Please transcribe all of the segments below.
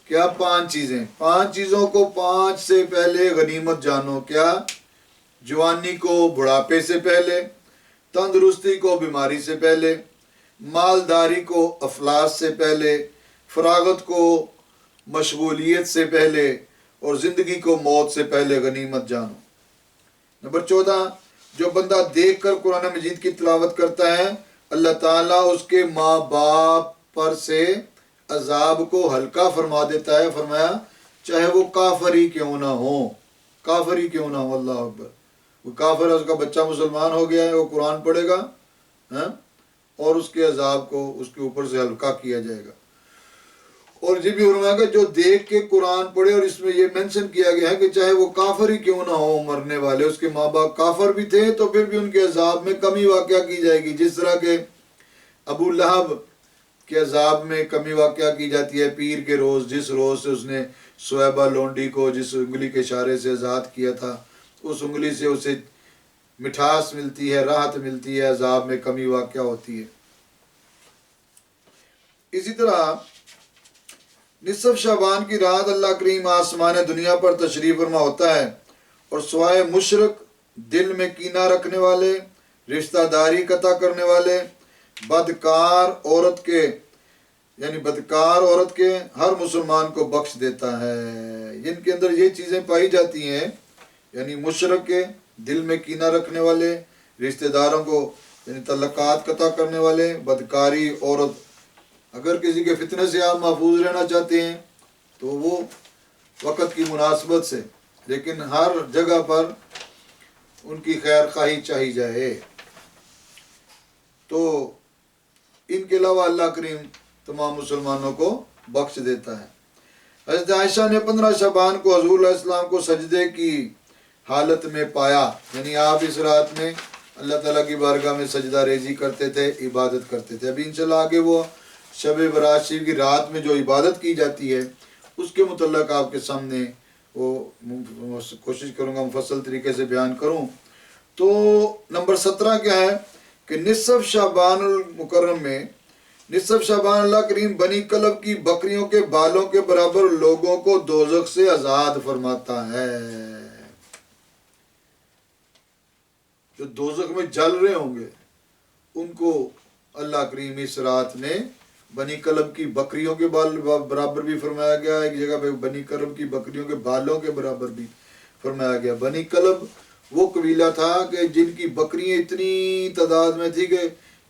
کیا 5 چیزیں؟ 5 چیزوں کو 5 سے پہلے غنیمت جانو. کیا؟ جوانی کو بڑھاپے سے پہلے، تندرستی کو بیماری سے پہلے، مالداری کو افلاس سے پہلے، فراغت کو مشغولیت سے پہلے، اور زندگی کو موت سے پہلے غنیمت جانو. نمبر 14، جو بندہ دیکھ کر قرآن مجید کی تلاوت کرتا ہے اللہ تعالیٰ اس کے ماں باپ پر سے عذاب کو ہلکا فرما دیتا ہے. فرمایا چاہے وہ کافر ہی کیوں نہ ہو، کافر ہی کیوں نہ ہو. اللہ اکبر. وہ کافر ہے، اس کا بچہ مسلمان ہو گیا ہے، وہ قرآن پڑھے گا اور اس کے عذاب کو اس کے اوپر سے ہلکا کیا جائے گا. اور یہ بھی فرمایا کہ جو دیکھ کے قرآن پڑھے، اور اس میں یہ مینشن کیا گیا ہے کہ چاہے وہ کافر ہی کیوں نہ ہو، مرنے والے اس کے ماں باپ کافر بھی تھے تو پھر بھی ان کے عذاب میں کمی واقعہ کی جائے گی. جس طرح کہ ابو لہب کے عذاب میں کمی واقعہ کی جاتی ہے پیر کے روز، جس روز سے اس نے سویبہ لونڈی کو جس انگلی کے اشارے سے آزاد کیا تھا، اس انگلی سے اسے مٹھاس ملتی ہے، راحت ملتی ہے، عذاب میں کمی واقعہ ہوتی ہے. اسی طرح نصف شعبان کی رات اللہ کریم آسمان دنیا پر تشریف فرما ہوتا ہے، اور سوائے مشرک، دل میں کینہ رکھنے والے، رشتہ داری قطع کرنے والے، بدکار عورت کے ہر مسلمان کو بخش دیتا ہے. ان کے اندر یہ چیزیں پائی جاتی ہیں، یعنی مشرک کے، دل میں کینہ رکھنے والے، رشتہ داروں کو یعنی تعلقات قطع کرنے والے، بدکاری عورت. اگر کسی کے فتنے سے آپ محفوظ رہنا چاہتے ہیں تو وہ وقت کی مناسبت سے، لیکن ہر جگہ پر ان کی خیر خواہی چاہی جائے. تو ان کے علاوہ اللہ کریم تمام مسلمانوں کو بخش دیتا ہے. حضرت عائشہ نے 15 شعبان کو حضور علیہ السلام کو سجدے کی حالت میں پایا، یعنی آپ اس رات میں اللہ تعالیٰ کی بارگاہ میں سجدہ ریزی کرتے تھے، عبادت کرتے تھے. ابھی انشاءاللہ آگے وہ شب برات شریف کی رات میں جو عبادت کی جاتی ہے اس کے متعلق آپ کے سامنے وہ کوشش کروں گا مفصل طریقے سے بیان کروں. تو نمبر 17 کیا ہے کہ نصف شعبان المکرم میں، نصف شعبان اللہ کریم بنی کلب کی بکریوں کے بالوں کے برابر لوگوں کو دوزخ سے آزاد فرماتا ہے. جو دوزخ میں جل رہے ہوں گے ان کو اللہ کریم اس رات میں بنی کلب کی بکریوں کے بال برابر بھی فرمایا گیا. ایک جگہ پہ بنی کلب کی بکریوں کے بالوں کے برابر بھی فرمایا گیا. بنی کلب وہ قبیلہ تھا کہ جن کی بکریاں اتنی تعداد میں تھی کہ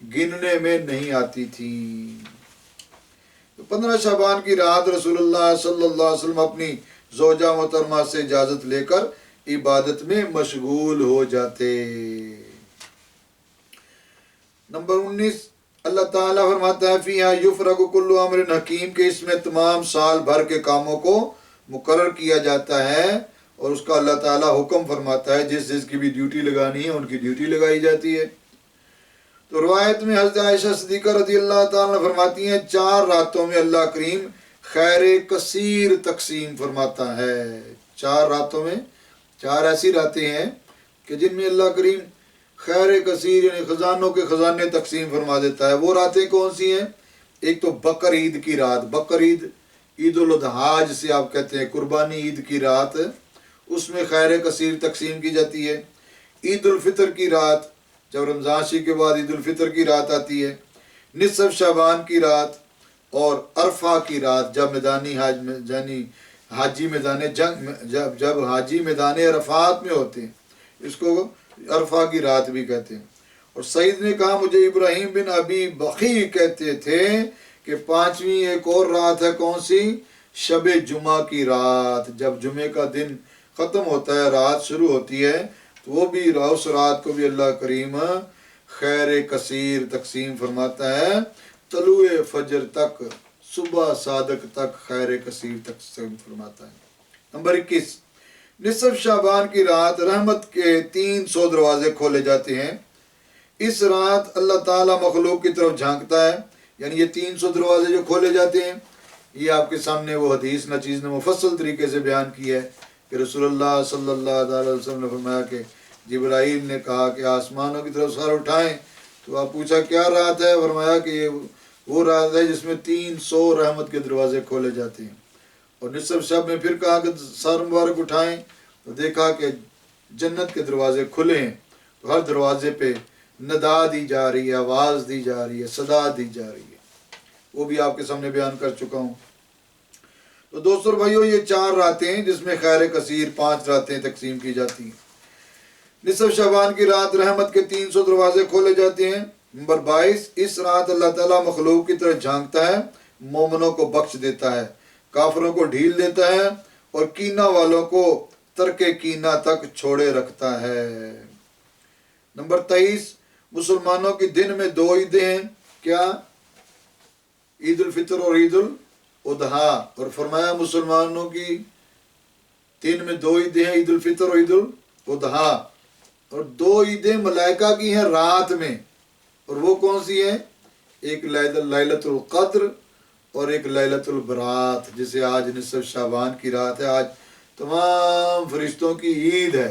گننے میں نہیں آتی تھی. 15 شعبان کی رات رسول اللہ صلی اللہ علیہ وسلم اپنی زوجہ محترمہ سے اجازت لے کر عبادت میں مشغول ہو جاتے. نمبر 19 اللہ تعالیٰ فرماتا ہے فیہا یفرق کل امر حکیم، کہ اس میں تمام سال بھر کے کاموں کو مقرر کیا جاتا ہے اور اس کا اللہ تعالیٰ حکم فرماتا ہے. جس کی بھی ڈیوٹی لگانی ہے ان کی ڈیوٹی لگائی جاتی ہے. تو روایت میں حضرت عائشہ صدیقہ رضی اللہ تعالیٰ فرماتی ہیں 4 راتوں میں اللہ کریم خیر کثیر تقسیم فرماتا ہے. 4 راتوں میں، 4 ایسی راتیں ہیں کہ جن میں اللہ کریم خیر کثیر یعنی خزانوں کے خزانے تقسیم فرما دیتا ہے. وہ راتیں کون سی ہیں؟ ایک تو بقر عید کی رات، بقر عید، عید الاضحیٰ جسے آپ کہتے ہیں، قربانی عید کی رات، اس میں خیر کثیر تقسیم کی جاتی ہے. عید الفطر کی رات، جب رمضان شریف کے بعد عید الفطر کی رات آتی ہے. نصف شعبان کی رات اور عرفہ کی رات، جب میدانی حاجی میدان جنگ، جب حاجی میدان عرفات میں ہوتے ہیں، اس کو عرفہ کی رات بھی کہتے ہیں. اور سعید نے کہا مجھے ابراہیم بن ابی بخی کہتے تھے کہ 5ویں ایک اور رات ہے، کون سی؟ شب جمعہ کی رات، جب جمعے کا دن ختم ہوتا ہے، رات شروع ہوتی ہے، تو وہ بھی اس رات کو بھی اللہ کریم خیر کثیر تقسیم فرماتا ہے. طلوع فجر تک، صبح صادق تک خیر کثیر تقسیم فرماتا ہے. نمبر 21 نصف شعبان کی رات رحمت کے 300 دروازے کھولے جاتے ہیں. اس رات اللہ تعالیٰ مخلوق کی طرف جھانکتا ہے، یعنی یہ 300 دروازے جو کھولے جاتے ہیں، یہ آپ کے سامنے وہ حدیث نچیز نے مفصل طریقے سے بیان کی ہے کہ رسول اللہ صلی اللہ علیہ وسلم نے فرمایا کہ جبرائیل نے کہا کہ آسمانوں کی طرف سر اٹھائیں، تو آپ پوچھا کیا رات ہے؟ فرمایا کہ یہ وہ رات ہے جس میں 300 رحمت کے دروازے کھولے جاتے ہیں. اور نصف شب میں پھر کہا کہ سر مبارک اٹھائیں تو دیکھا کہ جنت کے دروازے کھلے ہیں، تو ہر دروازے پہ ندا دی جا رہی ہے، آواز دی جا رہی ہے، صدا دی جا رہی ہے، وہ بھی آپ کے سامنے بیان کر چکا ہوں۔ تو دوستو اور بھائیو، یہ 4 راتیں ہیں جس میں خیر کثیر 5 راتیں تقسیم کی جاتی ہیں۔ نصف شعبان کی رات رحمت کے 300 دروازے کھولے جاتے ہیں۔ نمبر 22، اس رات اللہ تعالیٰ مخلوق کی طرح جھانکتا ہے، مومنوں کو بخش دیتا ہے، کافروں کو ڈھیل دیتا ہے اور کینہ والوں کو ترک کینہ تک چھوڑے رکھتا ہے۔ نمبر 23، مسلمانوں کی دن میں 2 عیدیں ہیں، کیا؟ عید الفطر اور عید الاضحیٰ، اور فرمایا مسلمانوں کی دن میں 2 عیدیں ہیں، عید الفطر اور عید الاضحیٰ، اور 2 عیدیں ملائکہ کی ہیں رات میں، اور وہ کون سی ہیں؟ ایک لیلۃ القدر اور ایک لیلۃ البرات، جسے آج نصف شعبان کی رات ہے۔ آج تمام فرشتوں کی عید ہے،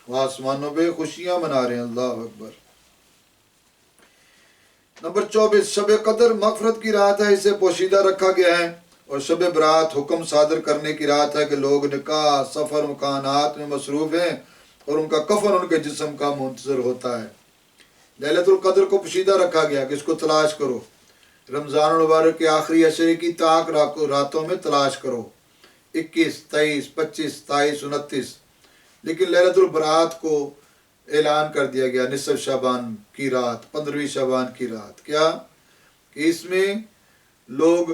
وہ آسمانوں پہ خوشیاں منا رہے ہیں، اللہ اکبر۔ نمبر 24، شب قدر مغفرت کی رات ہے، اسے پوشیدہ رکھا گیا ہے، اور شب برات حکم صادر کرنے کی رات ہے کہ لوگ نکاح، سفر، مکانات میں مصروف ہیں اور ان کا کفن ان کے جسم کا منتظر ہوتا ہے۔ لیلۃ القدر کو پوشیدہ رکھا گیا کہ اس کو تلاش کرو، رمضان المبارک کے آخری عشرے کی طاق راتوں میں تلاش کرو، 21، 23، 25، 27، 29۔ لیکن لیلۃ البرات کو اعلان کر دیا گیا نصف شعبان کی رات، 15ویں شعبان کی رات، کیا کہ اس میں لوگ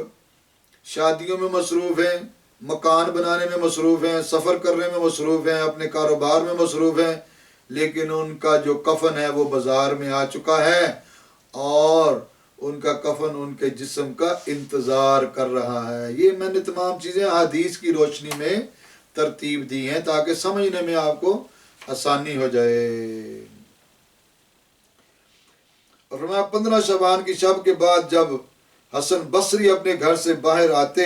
شادیوں میں مصروف ہیں، مکان بنانے میں مصروف ہیں، سفر کرنے میں مصروف ہیں، اپنے کاروبار میں مصروف ہیں، لیکن ان کا جو کفن ہے وہ بازار میں آ چکا ہے اور ان کا کفن ان کے جسم کا انتظار کر رہا ہے۔ یہ میں نے تمام چیزیں حدیث کی روشنی میں ترتیب دی ہیں تاکہ سمجھنے میں آپ کو آسانی ہو جائے۔ اور فرمایا 15 شعبان کی شب کے بعد جب حسن بصری اپنے گھر سے باہر آتے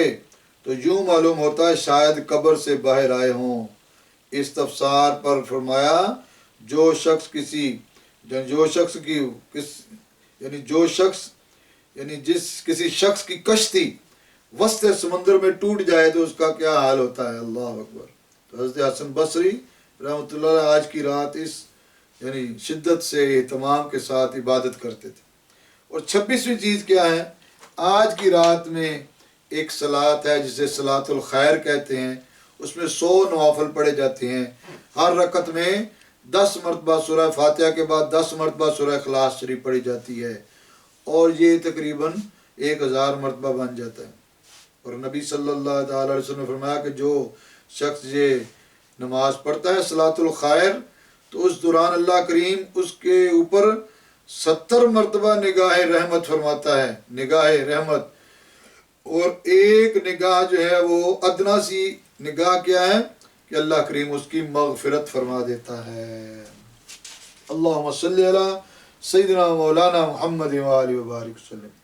تو یوں معلوم ہوتا ہے شاید قبر سے باہر آئے ہوں۔ استفسار پر فرمایا جو شخص کسی شخص کی کشتی وسط سمندر میں ٹوٹ جائے تو اس کا کیا حال ہوتا ہے، اللہ اکبر۔ تو حضرت حسن بصری رحمۃ اللہ علیہ آج کی رات اس شدت سے اہتمام کے ساتھ عبادت کرتے تھے۔ اور 26ویں چیز کیا ہے؟ آج کی رات میں ایک صلاۃ ہے جسے صلاۃ الخیر کہتے ہیں، اس میں 100 نوافل پڑھے جاتے ہیں، ہر رکعت میں 10 مرتبہ سورہ فاتحہ کے بعد 10 مرتبہ سورہ اخلاص شریف پڑھی جاتی ہے، اور یہ تقریباً 1000 مرتبہ بن جاتا ہے۔ اور نبی صلی اللہ تعالی علیہ وسلم نے فرمایا کہ جو شخص یہ نماز پڑھتا ہے صلاۃ الخیر تو اس دوران اللہ کریم اس کے اوپر 70 مرتبہ نگاہ رحمت فرماتا ہے، نگاہ رحمت، اور ایک نگاہ جو ہے وہ ادنا سی نگاہ کیا ہے کہ اللہ کریم اس کی مغفرت فرما دیتا ہے۔ اللہم صلی علی سیدنا مولانا محمد وآلہ وبارک وسلم۔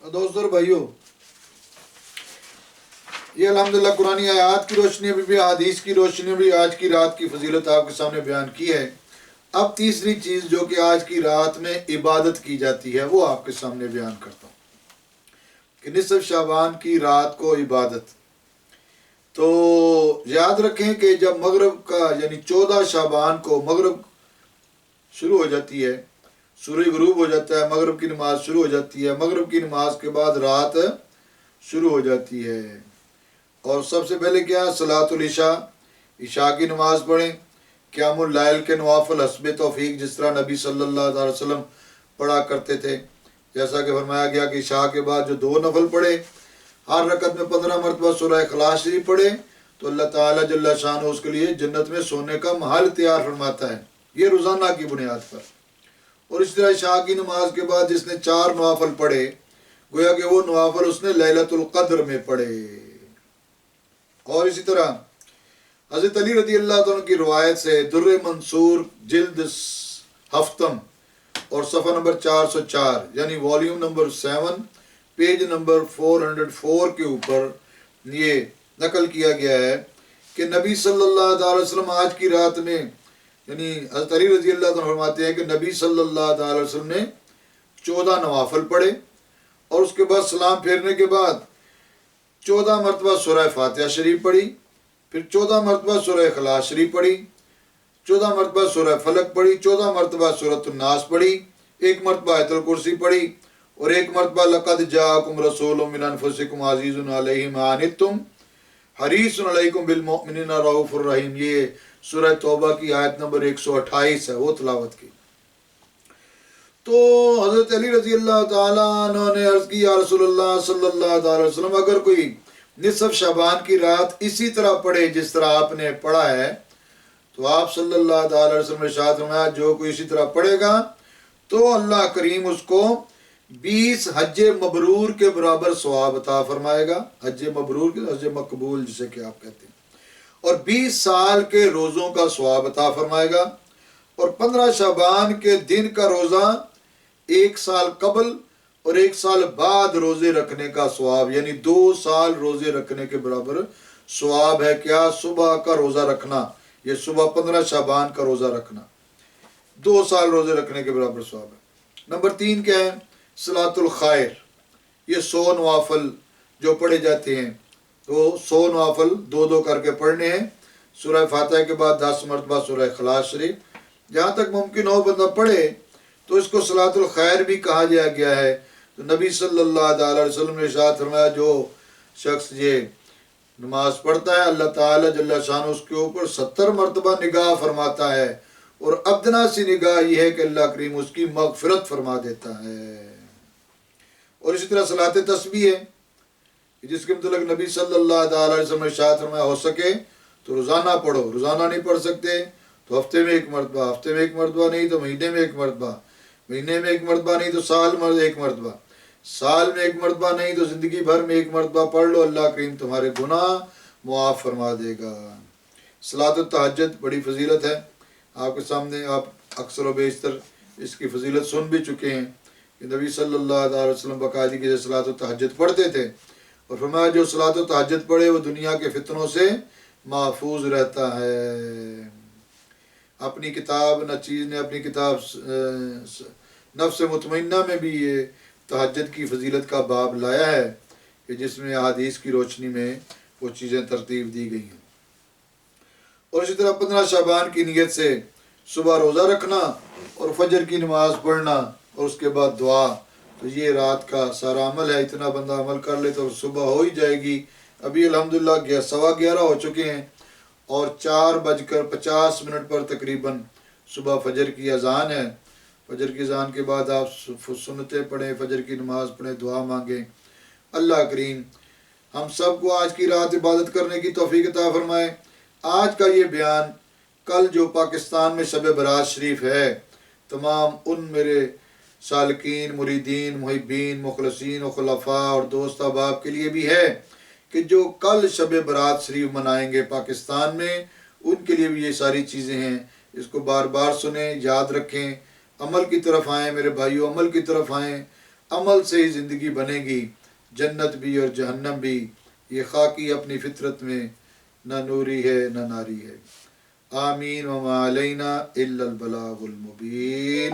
دوستو اور بھائیو، یہ الحمدللہ قرآنی آیات کی روشنی میں بھی حدیث کی روشنی میں بھی آج کی رات کی فضیلت آپ کے سامنے بیان کی ہے۔ اب تیسری چیز جو کہ آج کی رات میں عبادت کی جاتی ہے وہ آپ کے سامنے بیان کرتا ہوں کہ نصف شعبان کی رات کو عبادت۔ تو یاد رکھیں کہ جب مغرب کا 14 شعبان کو مغرب شروع ہو جاتی ہے، سورج غروب ہو جاتا ہے، مغرب کی نماز شروع ہو جاتی ہے، مغرب کی نماز کے بعد رات شروع ہو جاتی ہے، اور سب سے پہلے کیا صلاۃ العشاء، عشاء کی نماز پڑھیں، قیام اللیل کے نوافل حسب توفیق جس طرح نبی صلی اللہ علیہ وسلم پڑھا کرتے تھے، جیسا کہ فرمایا گیا کہ عشاء کے بعد جو 2 نفل پڑھے، ہر رکعت میں 15 مرتبہ سورہ اخلاص شریف پڑھے تو اللہ تعالیٰ جل شانہ اس کے لیے جنت میں سونے کا محل تیار فرماتا ہے، یہ روزانہ کی بنیاد پر۔ اور اس طرح عشاء کی نماز کے بعد جس نے 4 نوافل پڑھے گویا کہ وہ نوافل اس نے لیلۃ القدر میں پڑھے۔ اور اسی طرح حضرت علی رضی اللہ عنہ کی روایت سے در منصور جلد ہفتم اور صفحہ نمبر 404 یعنی والیوم نمبر 7 پیج نمبر 404 کے اوپر یہ نقل کیا گیا ہے کہ نبی صلی اللہ علیہ وسلم آج کی رات میں حضرت علی رضی اللہ عنہ فرماتے ہیں کہ نبی صلی اللہ علیہ وسلم نے 14 نوافل پڑھے اور اس کے بعد سلام پھیرنے کے بعد 14 مرتبہ سورہ فاتحہ شریف پڑھی، پھر 14 مرتبہ سورہ اخلاص شریف پڑھی، 14 مرتبہ سورہ فلق پڑھی، 14 مرتبہ سورۃ الناس پڑھی، 1 مرتبہ آیت الکرسی پڑھی اور 1 مرتبہ لقد جاءکم رسول من انفسکم عزیز علیہ ما عنتم حریص علیکم بالمؤمنین رؤوف الرحیم۔ یہ سورہ توبہ کی آیت نمبر 128 ہے، وہ تلاوت کی۔ تو حضرت علی رضی اللہ تعالیٰ عنہ نے عرض کی، یا رسول اللہ صلی اللہ علیہ وسلم، اگر کوئی نصف شعبان کی رات اسی طرح پڑھے جس طرح آپ نے پڑھا ہے، تو آپ صلی اللہ علیہ وسلم نے ارشاد فرمایا جو کوئی اسی طرح پڑھے گا تو اللہ کریم اس کو 20 حج مبرور کے برابر ثواب عطا فرمائے گا۔ حج مبرور کے حج مقبول جسے کہ آپ کہتے ہیں، اور 20 سال کے روزوں کا ثواب عطا فرمائے گا، اور 15 شعبان کے دن کا روزہ 1 سال قبل اور 1 سال بعد روزے رکھنے کا ثواب، یعنی 2 سال روزے رکھنے کے برابر ثواب ہے۔ کیا؟ صبح کا روزہ رکھنا، یہ صبح 15 شعبان کا روزہ رکھنا 2 سال روزے رکھنے کے برابر ثواب ہے۔ نمبر 3 کیا ہے؟ صلاۃ الخیر، یہ 100 نوافل جو پڑھے جاتے ہیں، تو 100 نوافل 2 کر کے پڑھنے ہیں۔ سورہ فاتحہ کے بعد 10 مرتبہ سورہ اخلاص شریف، جہاں تک ممکن ہو بندہ پڑھے، تو اس کو صلاۃ الخیر بھی کہا گیا ہے۔ تو نبی صلی اللہ علیہ وسلم نے ارشاد فرمایا جو شخص یہ نماز پڑھتا ہے اللہ تعالیٰ جل شانہ اس کے اوپر 70 مرتبہ نگاہ فرماتا ہے، اور ادنا سی نگاہ یہ ہے کہ اللہ کریم اس کی مغفرت فرما دیتا ہے۔ اور اسی طرح صلاۃ تسبیح ہے، جس کے متعلق نبی صلی اللہ علیہ وسلم نے ارشاد فرمایا ہو سکے تو روزانہ پڑھو، روزانہ نہیں پڑھ سکتے تو ہفتے میں 1 مرتبہ، ہفتے میں 1 مرتبہ نہیں تو مہینے میں 1 مرتبہ، مہینے میں 1 مرتبہ نہیں تو سال میں 1 مرتبہ، سال میں 1 مرتبہ نہیں تو زندگی بھر میں 1 مرتبہ پڑھ لو، اللہ کریم تمہارے گناہ معاف فرما دے گا۔ صلاۃ التہجد بڑی فضیلت ہے، آپ کے سامنے آپ اکثر و بیشتر اس کی فضیلت سن بھی چکے ہیں کہ نبی صلی اللہ علیہ وسلم باقاعدگی سے صلاۃ التہجد پڑھتے تھے، اور فرمایا جو صلاۃ التہجد پڑھے وہ دنیا کے فتنوں سے محفوظ رہتا ہے۔ اپنی کتاب نچیز نے اپنی کتاب نفس مطمئنہ میں بھی یہ تہجد کی فضیلت کا باب لایا ہے کہ جس میں احادیث کی روشنی میں وہ چیزیں ترتیب دی گئی ہیں۔ اور اسی طرح 15 شعبان کی نیت سے صبح روزہ رکھنا اور فجر کی نماز پڑھنا اور اس کے بعد دعا، تو یہ رات کا سارا عمل ہے۔ اتنا بندہ عمل کر لے تو صبح ہو ہی جائے گی۔ ابھی الحمدللہ 11:15 ہو چکے ہیں اور 4:50 پر تقریباً صبح فجر کی اذان ہے۔ فجر کی اذان کے بعد آپ سنتیں پڑھیں، فجر کی نماز پڑھیں، دعا مانگیں۔ اللہ کریم ہم سب کو آج کی رات عبادت کرنے کی توفیق عطا فرمائے۔ آج کا یہ بیان کل جو پاکستان میں شب برات شریف ہے، تمام ان میرے سالکین، مریدین، محبین، مخلصین و خلفاء اور دوست احباب کے لیے بھی ہے کہ جو کل شب برات شریف منائیں گے پاکستان میں، ان کے لیے بھی یہ ساری چیزیں ہیں۔ اس کو بار بار سنیں، یاد رکھیں، عمل کی طرف آئیں میرے بھائیوں، عمل کی طرف آئیں۔ عمل سے ہی زندگی بنے گی، جنت بھی اور جہنم بھی۔ یہ خاکی اپنی فطرت میں نہ نوری ہے نہ ناری ہے۔ آمین وما علینا الا البلاغ المبین۔